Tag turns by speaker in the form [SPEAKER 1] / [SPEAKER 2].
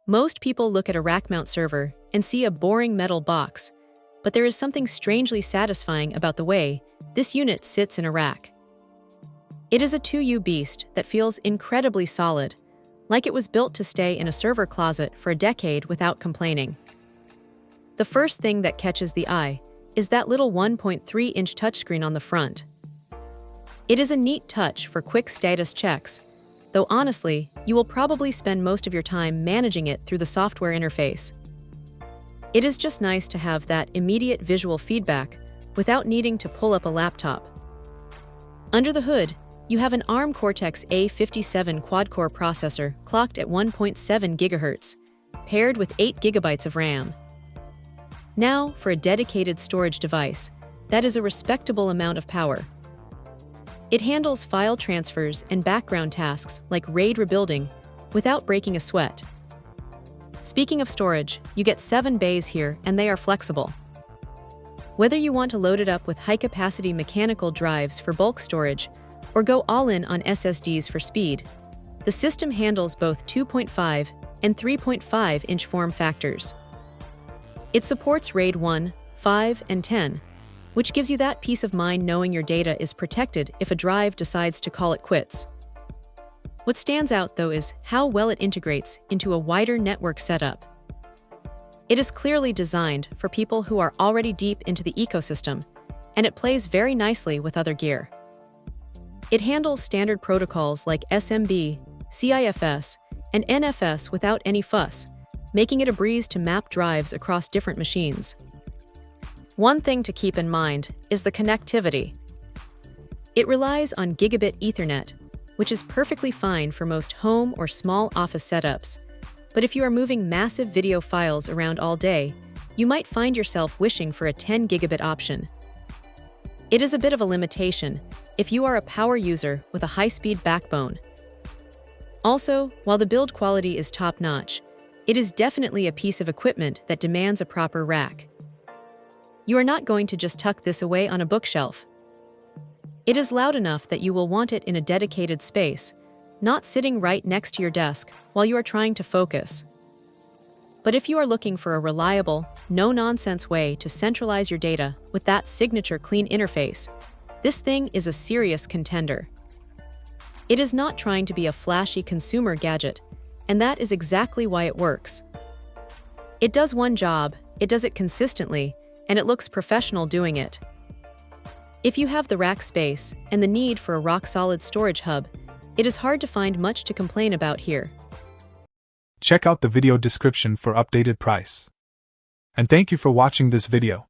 [SPEAKER 1] Most people look at a rack mount server and see a boring metal box, but there is something strangely satisfying about the way this unit sits in a rack. It is a 2U beast that feels incredibly solid, like it was built to stay in a server closet for a decade without complaining. The first thing that catches the eye is that little 1.3-inch touchscreen on the front. It is a neat touch for quick status checks, though honestly, you will probably spend most of your time managing it through the software interface. It is just nice to have that immediate visual feedback without needing to pull up a laptop. Under the hood, you have an ARM Cortex-A57 quad-core processor clocked at 1.7 GHz, paired with 8 GB of RAM. Now, for a dedicated storage device, that is a respectable amount of power. It handles file transfers and background tasks like RAID rebuilding without breaking a sweat. Speaking of storage, you get 7 bays here and they are flexible. Whether you want to load it up with high-capacity mechanical drives for bulk storage or go all in on SSDs for speed, the system handles both 2.5 and 3.5-inch form factors. It supports RAID 1, 5, and 10, which gives you that peace of mind knowing your data is protected if a drive decides to call it quits. What stands out, though, is how well it integrates into a wider network setup. It is clearly designed for people who are already deep into the ecosystem, and it plays very nicely with other gear. It handles standard protocols like SMB, CIFS, and NFS without any fuss, making it a breeze to map drives across different machines. One thing to keep in mind is the connectivity. It relies on Gigabit Ethernet, which is perfectly fine for most home or small office setups. But if you are moving massive video files around all day, you might find yourself wishing for a 10 gigabit option. It is a bit of a limitation if you are a power user with a high-speed backbone. Also, while the build quality is top-notch, it is definitely a piece of equipment that demands a proper rack. You are not going to just tuck this away on a bookshelf. It is loud enough that you will want it in a dedicated space, not sitting right next to your desk while you are trying to focus. But if you are looking for a reliable, no-nonsense way to centralize your data with that signature clean interface, this thing is a serious contender. It is not trying to be a flashy consumer gadget, and that is exactly why it works. It does one job, it does it consistently, and it looks professional doing it. If you have the rack space and the need for a rock-solid storage hub, it is hard to find much to complain about here.
[SPEAKER 2] Check out the video description for updated price. And thank you for watching this video.